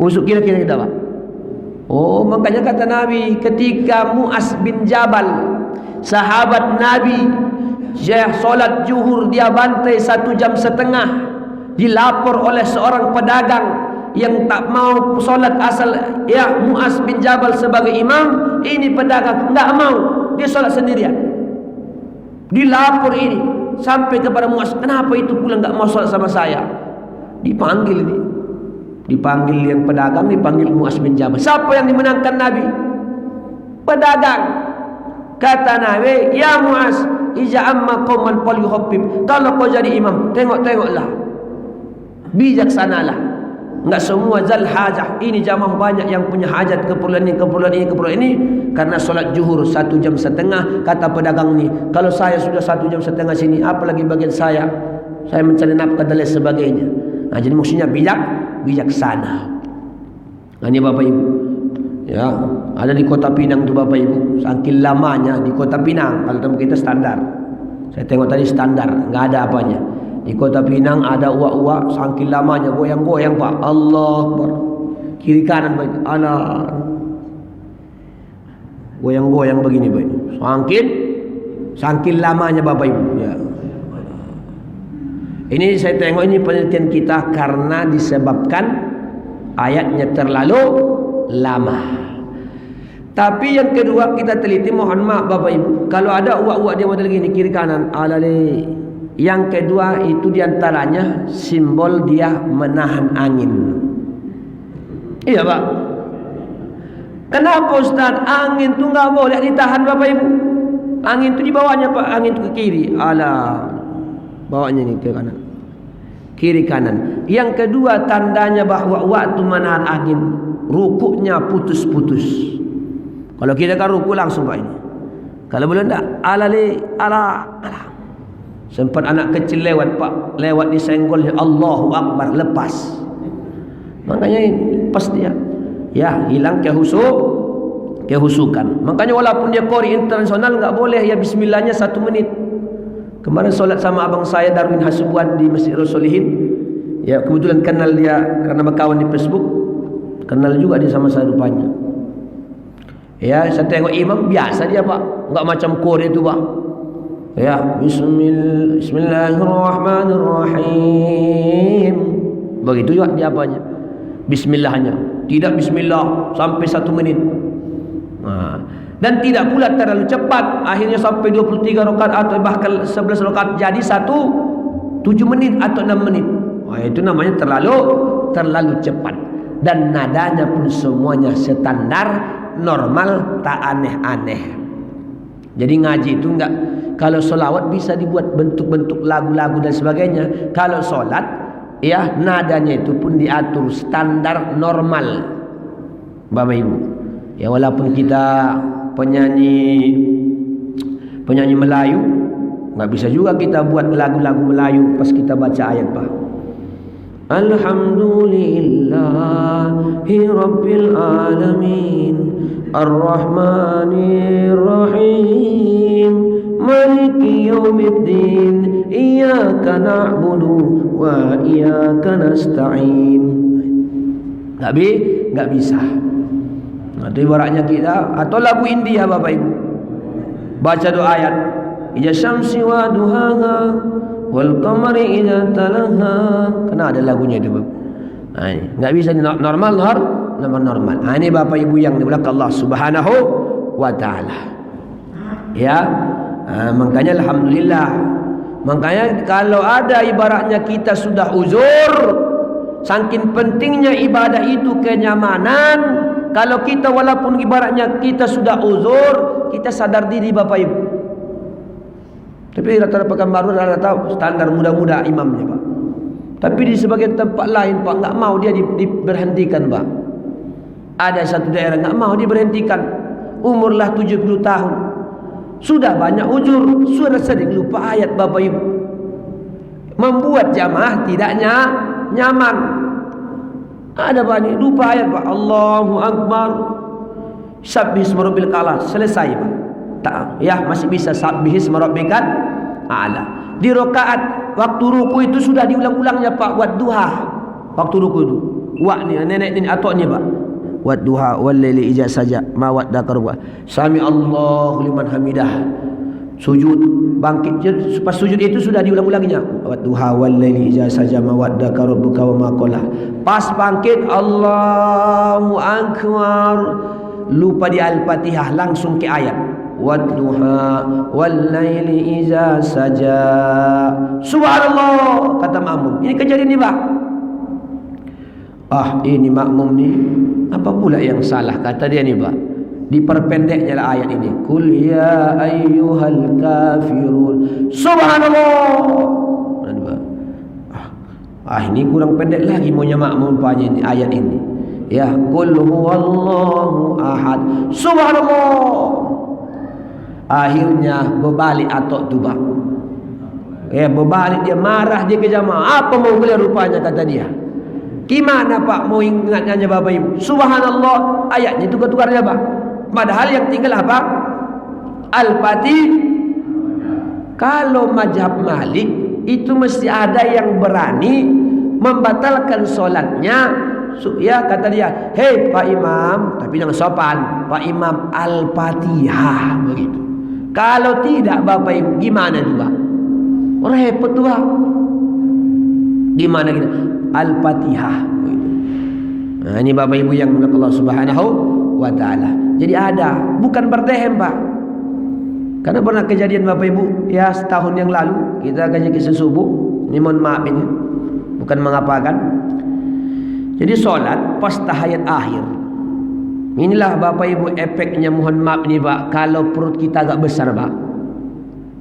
Khusyuk kira-kira kita Pak? Oh, makanya kata Nabi ketika Mu'az bin Jabal, sahabat Nabi, solat zuhur dia bantai 1 jam setengah, dilapor oleh seorang pedagang yang tak mau solat asal, ya, Mu'az bin Jabal sebagai imam. Ini pedagang enggak mau, dia solat sendirian. Dilapor ini sampai kepada Mu'az, kenapa itu pula enggak mau solat sama saya? Dipanggil ini, dipanggil yang pedagang, dipanggil Mu'az bin Jabal. Siapa yang dimenangkan Nabi? Pedagang. Kata Nabi, ya Mu'az, ija amma qauman falyuhabbib, kalau kau jadi imam, tengok-tengoklah, bijaksanalah. Enggak semua zal hajah. Ini jamaah banyak yang punya hajat, keperluan ini, keperluan ini, keperluan ini. Karena solat zuhur 1 jam setengah. Kata pedagang ni, kalau saya sudah 1 jam setengah sini, apalagi bagian saya mencari nafkah dan lain sebagainya. Nah, jadi maksudnya bijaksana. Nah, ini Bapak Ibu, ya, ada di Kota Pinang tu Bapak Ibu, saking lamanya di Kota Pinang. Kalau tempat kita standar, saya tengok tadi standar, enggak ada apanya. Di Kota Pinang ada uak-uak, saking lamanya goyang-goyang Pak, Allah Akbar, kiri kanan Pak, anak goyang-goyang begini Pak, saking lamanya Bapak Ibu, ya. Ini saya tengok, ini penelitian kita karena disebabkan ayatnya terlalu lama. Tapi yang kedua kita teliti, mohon maaf Bapak Ibu, kalau ada uak-uak dia model gini kiri kanan, alale. Yang kedua itu diantaranya simbol dia menahan angin. Iya Pak. Kenapa Ustaz? Angin itu nggak boleh ditahan Bapak Ibu. Angin itu di bawahnya Pak, angin itu ke kiri. Alah, bawanya ni ke kanan. Kiri kanan. Yang kedua tandanya bahawa waktu menahan angin, rukuknya putus-putus. Kalau kita kan rukuk langsung Pak ini. Kalau belum tak, ala. Sempat anak kecil lewat Pak, lewat disenggolnya, Allahu Akbar, lepas. Makanya lepas dia. Ya, hilang kehusukan. Makanya walaupun dia qori internasional, enggak boleh ya bismillahnya 1 menit. Kemarin solat sama abang saya Darwin Hasubuan di Masjid Rasulihin. Ya, kebetulan kenal dia karena berkawan di Facebook. Kenal juga dia sama saya rupanya. Ya, saya tengok imam biasa dia Pak, enggak macam qori itu Pak. Ya, Bismillahirrahmanirrahim. Begitu juga dia apanya. Bismillahnya. Tidak bismillah sampai 1 menit. Dan tidak pula terlalu cepat. Akhirnya sampai 23 rakaat atau bahkan 11 rakaat jadi 7 menit atau 6 menit. Itu namanya terlalu cepat. Dan nadanya pun semuanya standar, normal, tak aneh-aneh. Jadi ngaji itu enggak, kalau solawat bisa dibuat bentuk-bentuk lagu-lagu dan sebagainya. Kalau solat, ya nadanya itu pun diatur standar normal, Bapak Ibu. Ya walaupun kita penyanyi Melayu, nggak bisa juga kita buat lagu-lagu Melayu pas kita baca ayat Pak. Alhamdulillahi Rabbil Alamin Ar-Rahmanir Rahim Maliki Yawmiddin Iyyaka na'budu wa iyyaka nasta'in. Nggak bisa. Itu ibaratnya kita, atau lagu India Bapak Ibu, baca doa ayat Ija syamsi wa duhaha wal qamari idza talaha. Kena ada lagunya itu Bapak. Enggak bisa normal. Ini Bapak Ibu yang dimulakan Allah Subhanahu wa taala. Ya. Makanya alhamdulillah. Makanya kalau ada ibaratnya kita sudah uzur, saking pentingnya ibadah itu kenyamanan. Kalau kita walaupun ibaratnya kita sudah uzur, kita sadar diri Bapak Ibu. Tapi rata-rata pekan baru tahu standar muda-muda imamnya Pak. Tapi di sebagian tempat lain Pak enggak mau dia diberhentikan Pak. Ada satu daerah enggak mau diberhentikan. Umurlah 70 tahun. Sudah banyak uzur, sudah sering lupa ayat Bapak Ibu. Membuat jamaah tidak nyaman. Ada banyak lupa ayat Pak. Allahu Akbar. Sabbihis marabbil a'la. Selesai Pak. Tak, ya masih bisa sabbihis marabbikal a'la. Di rakaat waktu ruku itu sudah diulang-ulangnya Pak, wadduha. Waktu ruku itu. Ni nenek ini atok ni Pak. Wadduha wal laili idza saja ma waddaka rabbuka. Sami Allahu liman hamidah. Sujud, bangkit pas sujud itu sudah diulang-ulangnya. Wadduha wal laili idza saja ma waddaka rabbuka wa ma qala. Pas bangkit Allahu akbar. Lupa di Al-Fatihah, langsung ke ayat. Wadduha wal laili idza saja. Subhanallah, kata makmum. Ini kejadian ni Pak. Ini makmum ni apa pula yang salah, kata dia ni Pak. Diperpendeknya lah ayat ini. Qul ya ayyuhal kafirun. Subhanallah. Ini kurang pendek lagi maunya makmum Pak ini ayat ini. Ya, qul huwallahu ahad. Subhanallah. Akhirnya berbalik atok tu Pak. Berbalik dia, marah dia ke jamaah. Apa mau boleh rupanya, kata dia. Gimana Pak mau ingatnya Bapak Ibu? Subhanallah, ayatnya tukar-tukarnya Pak. Padahal yang tinggal apa? Al-Fatihah. Kalau mazhab Malik itu mesti ada yang berani membatalkan solatnya. Ya kata dia, hei Pak Imam, tapi jangan sopan, Pak Imam Al-Fatihah begitu. Kalau tidak Bapak Ibu gimana itu Pak? Repot tuh Pak. Gimana gitu? Al-Fatihah. Nah, ini Bapak Ibu yang menurut Allah Subhanahu wa taala. Jadi ada, bukan berdehem Pak. Karena pernah kejadian Bapak Ibu, ya setahun yang lalu kita kaji kisah subuh. Ini mohon maaf ini, bukan mengapakan. Jadi solat pas tahiyat akhir. Inilah Bapak Ibu efeknya, mohon maaf ini Pak. Kalau perut kita agak besar Pak,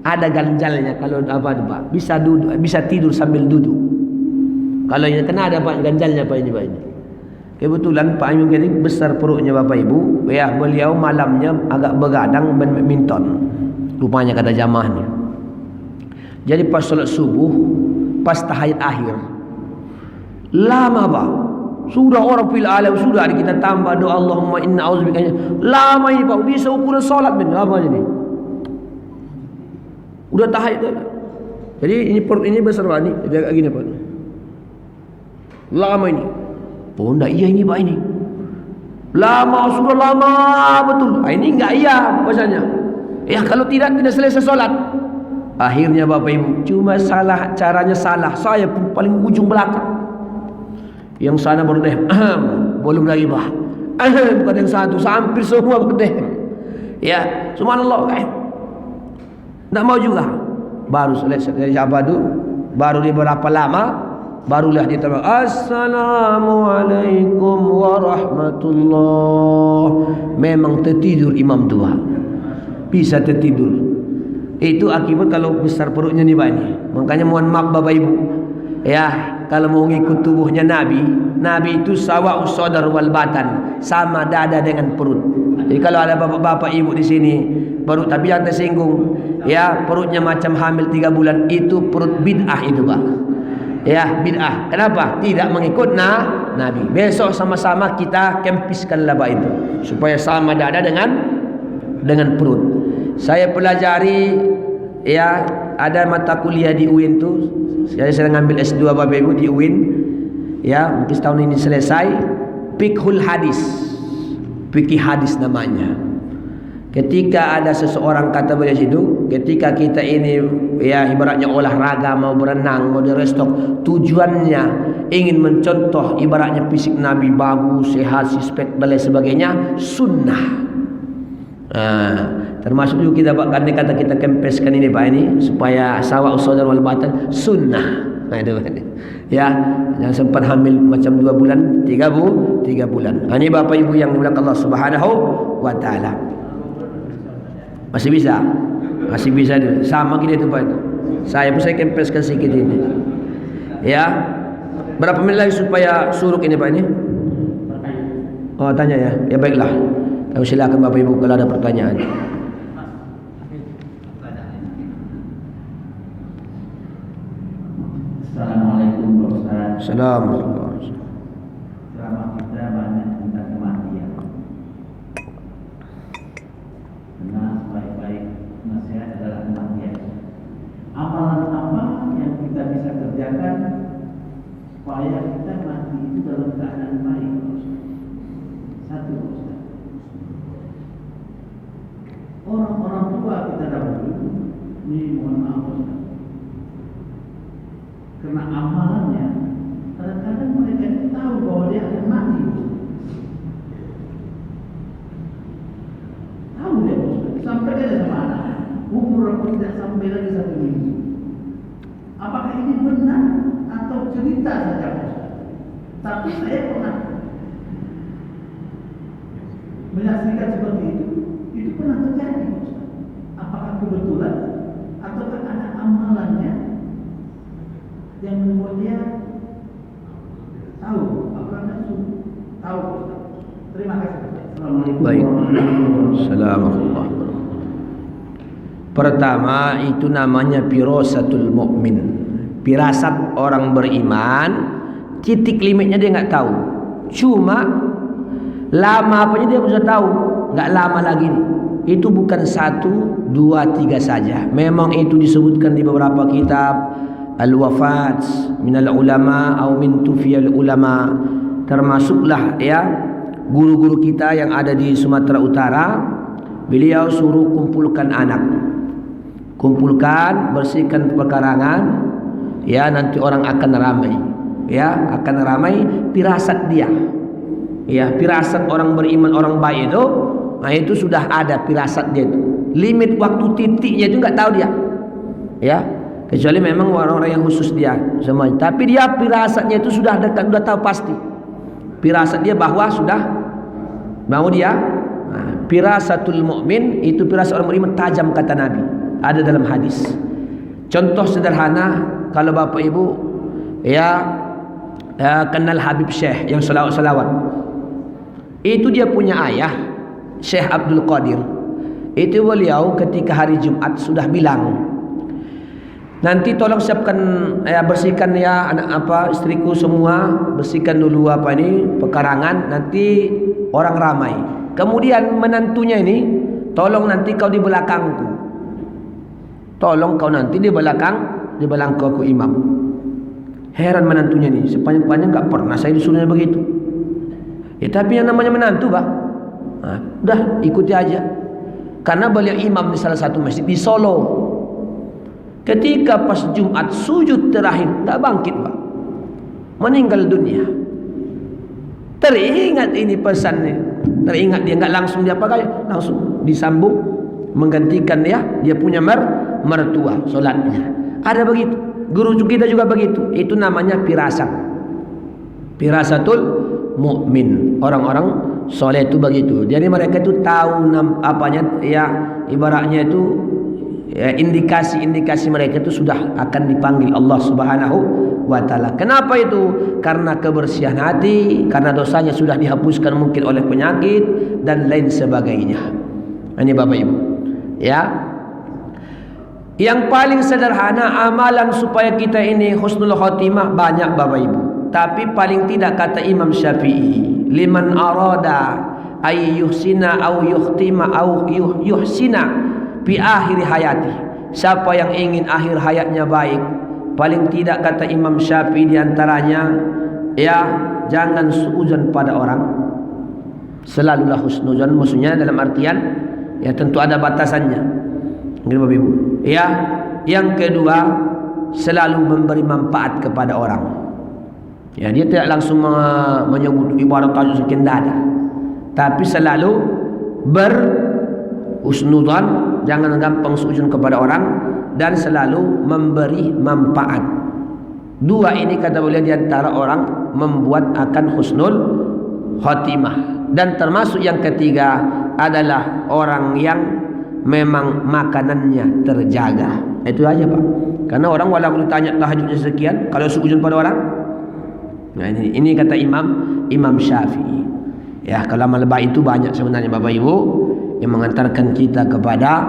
ada ganjalnya kalau apa Pak? Bisa duduk, bisa tidur sambil duduk. Kalau yang kena ada Pak ganjalnya Pak ini Pak ini. Kebetulan Pak Ayung ini besar perutnya Bapak Ibu, ya beliau malamnya agak begadang main badminton. Rupanya kata jamaahnya. Jadi pas sholat subuh, pas tahiyat akhir, lama Pak. Sudah orang fil alam sudah kita tambah doa Allahumma inna auzubika. Lama ini Pak, bisa ukuran sholat ben lama ini. Udah tahiyat. Jadi ini perut ini besar Pak ini, agak gini Pak. Lama ini. Oh enggak iya ini Pak ini. Lama, sudah lama betul. Ini enggak iya bahasanya. Ya kalau tidak selesai sholat. Akhirnya Bapak Ibu, cuma salah, caranya salah. Saya pun paling ujung belakang. Yang sana berdeh, belum lagi Pak. Bukan yang satu, hampir semua berdeh. Ya, subhanallah. Enggak mau juga. Baru selesai dari Syabadu, baru di berapa lama barulah dia terima Assalamualaikum warahmatullah. Memang tertidur imam tua, bisa tertidur. Itu akibat kalau besar perutnya nih Pak ini. Makanya mohon maaf Bapak Ibu, ya kalau mau ngikut tubuhnya Nabi itu sawa usodar wal batan, sama dada dengan perut. Jadi kalau ada bapak-bapak ibu di sini perut tapi yang tersinggung, ya perutnya macam hamil 3 bulan, itu perut bid'ah itu Pak. Ya bid'ah. Kenapa? Tidak mengikut Nabi. Besok sama-sama kita kempiskanlah Pak itu supaya sama dada dengan perut. Saya pelajari, ya ada mata kuliah di UIN tuh. Saya sedang ngambil S2 Bapak Ibu di UIN. Ya mungkin tahun ini selesai. Fiqhul hadis, fikih hadis namanya. Ketika ada seseorang kata beliau situ, ketika kita ini ya ibaratnya olahraga, mau berenang, mau di restok, tujuannya ingin mencontoh ibaratnya fisik Nabi bagus, sehat, sispek dan lain sebagainya, sunnah. Termasuk juga kita kata kita kempeskan ini Pak ini supaya sawa usodar wal batan sunnah. Nah itu ya, yang sempat hamil macam 2 bulan, 3 bulan. Ini Bapak Ibu yang dimuliakan Allah Subhanahu wa taala. Masih bisa dulu. Sama kita itu Pak. Saya kempeskan sedikit ini. Ya, berapa menit lagi supaya suruk ini Pak ini? Oh tanya ya. Ya baiklah. Kami silakan Bapak Ibu kalau ada pertanyaan. Assalamualaikum Pak Ustaz. Assalamualaikum. Selama kita banyak tentang kematian, karena baik-baik nasihat adalah kematian. Amalan apa yang kita bisa kerjakan supaya kita mati itu dalam keadaan baik? Satu, Ustaz. Orang-orang tua kita dahulu, ini mohon maaf Ustaz, karena amalannya kadang-kadang mereka itu tahu bahwa dia akan mati. Tahu dia sampai dia sama anak, umur aku tidak sampai lagi 1 minggu. Apakah ini benar atau cerita saja Ustaz? Tapi saya pernah menyaksikan seperti itu pernah terjadi Ustaz. Apakah kebetulan ataukah ada amalannya yang membuat dia tahu apakah tahu Ustaz? Terima kasih. Assalamualaikum. Baik. Assalamualaikum. Pertama itu namanya firasatul mukmin. Firasat orang beriman, titik limitnya dia nggak tahu. Cuma lama apanya dia bisa tahu, nggak lama lagi nih. Itu bukan 1, 2, 3 saja. Memang itu disebutkan di beberapa kitab. Al-wafat minal ulama atau min tufiyal ulama, termasuklah ya guru-guru kita yang ada di Sumatera Utara. Beliau suruh kumpulkan anak, kumpulkan, bersihkan pekarangan, ya nanti orang akan ramai, ya akan ramai. Firasat dia, ya firasat orang beriman, orang baik itu, nah itu sudah ada firasat dia itu. Limit waktu titiknya itu nggak tahu dia, ya. Kecuali memang orang-orang yang khusus dia semuanya. Tapi dia firasatnya itu sudah dekat, sudah tahu pasti. Firasat dia bahwa sudah mau dia. Firasatul mukmin itu firasat orang beriman tajam kata Nabi. ada dalam hadis. Contoh sederhana, kalau Bapak Ibu kenal Habib Syekh yang selawat-selawat. Itu dia punya ayah, Syekh Abdul Qadir. Itu beliau ketika hari Jumat sudah bilang, nanti tolong siapkan bersihkan ya istriku semua, bersihkan dulu pekarangan, nanti orang ramai. Kemudian menantunya ini, tolong nanti kau di belakangku. Tolong kau nanti di belakangku aku imam. Heran menantunya nih, sepanjang-panjang enggak pernah saya disuruhnya begitu. Ya tapi yang namanya menantu, Pak. Nah, udah ikuti aja. Karena beliau imam di salah satu masjid di Solo. Ketika pas Jumat sujud terakhir, tak bangkit, Pak. Meninggal dunia. Teringat ini pesannya. Teringat dia, enggak langsung dia pakai, langsung disambung menggantikan dia punya mertua solatnya. Ada begitu. Guru kita juga begitu. Itu namanya firasat. Firasatul mukmin. Orang-orang soleh itu begitu. Jadi mereka itu tahu ibaratnya itu indikasi-indikasi mereka itu sudah akan dipanggil Allah Subhanahu wa taala. Kenapa itu? Karena kebersihan hati, karena dosanya sudah dihapuskan mungkin oleh penyakit dan lain sebagainya. Ini Bapak Ibu. Yang paling sederhana amalan supaya kita ini husnul khotimah banyak Bapak Ibu. Tapi paling tidak kata Imam Syafi'i, liman arada ay yuhsina au yuhtima au yuhsina fi akhir hayati. Siapa yang ingin akhir hayatnya baik, paling tidak kata Imam Syafi'i diantaranya jangan suudzon pada orang. Selalulah husnuzon, maksudnya dalam artian tentu ada batasannya. Bapak Ibu. Yang kedua, selalu memberi manfaat kepada orang. Dia tidak langsung menyebut ibarat tajuk sekian dada, tapi selalu berhusnudzon, jangan gampang suudzon kepada orang, dan selalu memberi manfaat. Dua ini kata beliau diantara orang membuat akan husnul khotimah. Dan termasuk yang ketiga adalah orang yang memang makanannya terjaga. Itu aja, Pak. Karena orang walaupun ditanya tahajudnya sekian, kalau suudzon pada orang, nah ini kata Imam Syafi'i. Kalau amal baik itu banyak sebenarnya Bapak Ibu yang mengantarkan kita kepada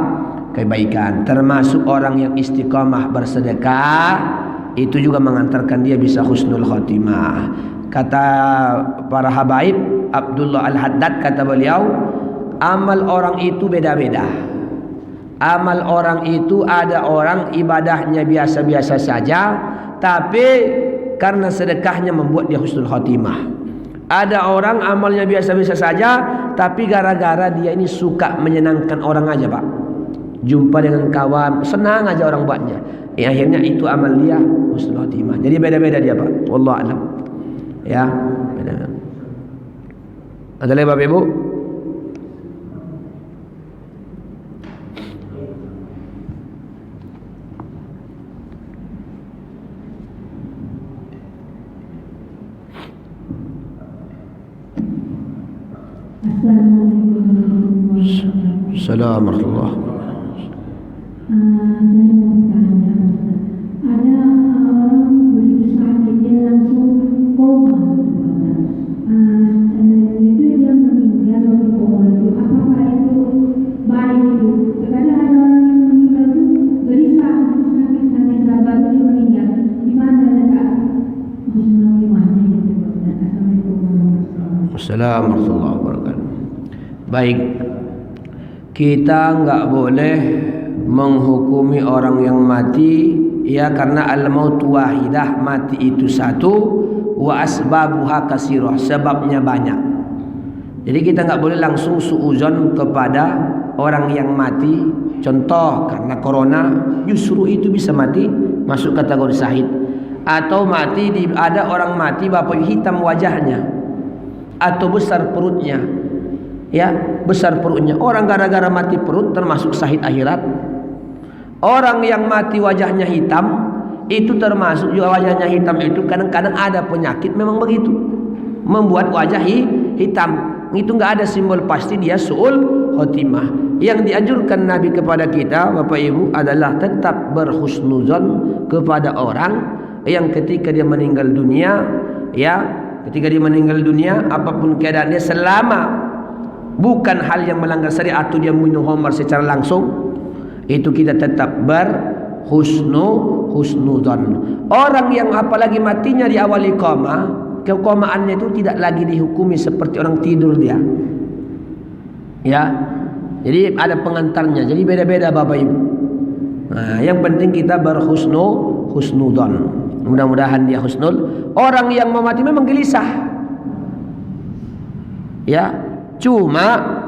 kebaikan. Termasuk orang yang istiqamah bersedekah, itu juga mengantarkan dia bisa husnul khotimah. Kata para habaib, Abdullah Al-Haddad kata beliau, amal orang itu beda-beda. Amal orang itu ada orang ibadahnya biasa-biasa saja, tapi karena sedekahnya membuat dia husnul khotimah. Ada orang amalnya biasa-biasa saja, tapi gara-gara dia ini suka menyenangkan orang aja, Pak. Jumpa dengan kawan, senang aja orang buatnya. Akhirnya itu amal dia husnul khotimah. Jadi beda-beda dia, Pak. Wallahu a'lam. Beda. Ada lagi Bapak Ibu? Assalamualaikum warahmatullahi wabarakatuh. Saya mau bertanya, ada orang begitu sakit dia langsung koma, itu dia meninggal waktu koma itu, apakah itu baik itu? Kadang ada orang yang meninggal itu gelisah, sakit sabar dia meninggal. Gimana letak husnul-khotimahnya itu? Assalamualaikum warahmatullahi wabarakatuh. Assalamualaikum warahmatullahi wabarakatuh. Baik. Kita enggak boleh menghukumi orang yang mati karena al-mautu wahidah, mati itu satu, wa asbabuha kasirah, sebabnya banyak. Jadi kita enggak boleh langsung suudzon kepada orang yang mati. Contoh karena corona justru itu bisa mati, masuk kategori syahid. Atau mati ada orang mati Bapak hitam wajahnya atau besar perutnya. Besar perutnya. Orang gara-gara mati perut termasuk syahid akhirat. Orang yang mati wajahnya hitam itu termasuk juga wajahnya hitam itu kadang-kadang ada penyakit memang begitu. Membuat wajah hitam. Itu enggak ada simbol pasti dia suul khotimah. Yang dianjurkan Nabi kepada kita, Bapak Ibu, adalah tetap berhusnuzon kepada orang yang ketika dia meninggal dunia, ya, ketika dia meninggal dunia, apapun keadaannya, selama bukan hal yang melanggar syariat atau dia membunuh Umar secara langsung, itu kita tetap berhusnuzon. Orang yang apalagi matinya di awal iqamah, keiqamaannya itu tidak lagi dihukumi seperti orang tidur dia. Ya. Jadi ada pengantarnya. Jadi beda-beda Bapak Ibu. Nah, yang penting kita berhusnuzon. Mudah-mudahan dia husnul. Orang yang mau mati memang gelisah. Ya, cuma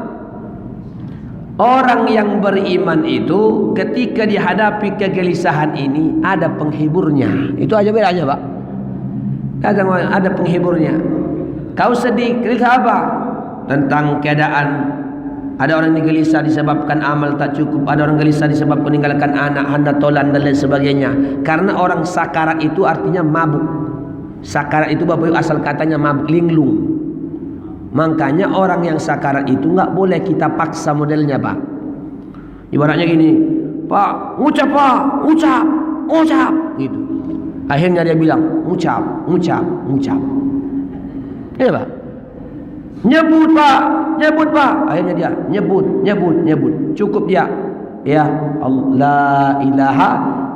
orang yang beriman itu ketika dihadapi kegelisahan ini ada penghiburnya. Itu aja bedanya, Pak. Ada penghiburnya. Kau sedih, gelisah apa? Tentang keadaan. Ada orang yang gelisah disebabkan amal tak cukup. Ada orang gelisah disebabkan meninggalkan anak, handa tolan dan lain sebagainya. Karena orang sakarat itu artinya mabuk. Sakarat itu Bapak Ibu asal katanya mabuk, linglung. Makanya orang yang sakarat itu nggak boleh kita paksa modelnya, Pak. Ibaratnya gini, Pak, ngucap Pak, ngucap, gitu. Akhirnya dia bilang, ngucap. Ya Pak. Nyebut Pak. Akhirnya dia nyebut. Cukup dia, ya Allah, la ilaha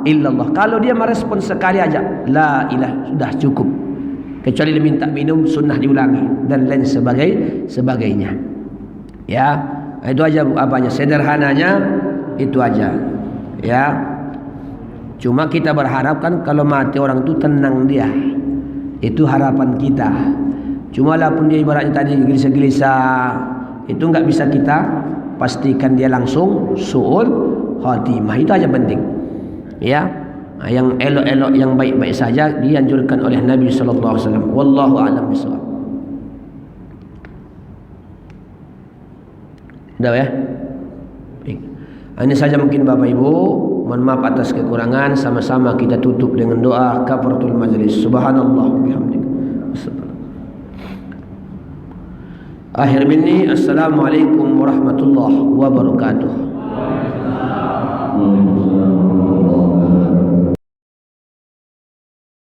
illallah. Kalau dia merespon sekali aja, la ilaha, sudah cukup. Kecuali dia minta minum, sunnah diulangi dan lain sebagainya. Ya, itu aja apanya, sederhananya itu aja. Ya, cuma kita berharap kan kalau mati orang itu tenang dia. Itu harapan kita. Cuma lah pun dia ibaratnya tadi gelisah-gelisah, itu nggak bisa kita pastikan dia langsung su'ul khatimah. Itu aja penting. Ya. Yang elok-elok, yang baik-baik saja dianjurkan oleh Nabi sallallahu alaihi wasallam. Wallahu a'lam bishawab. Dah ya? Baik. Ini saja mungkin Bapak Ibu. Mohon maaf atas kekurangan. Sama-sama kita tutup dengan doa kafaratul majlis. Subhanallah bihamdik. Akhir minni, assalamualaikum warahmatullahi wabarakatuh.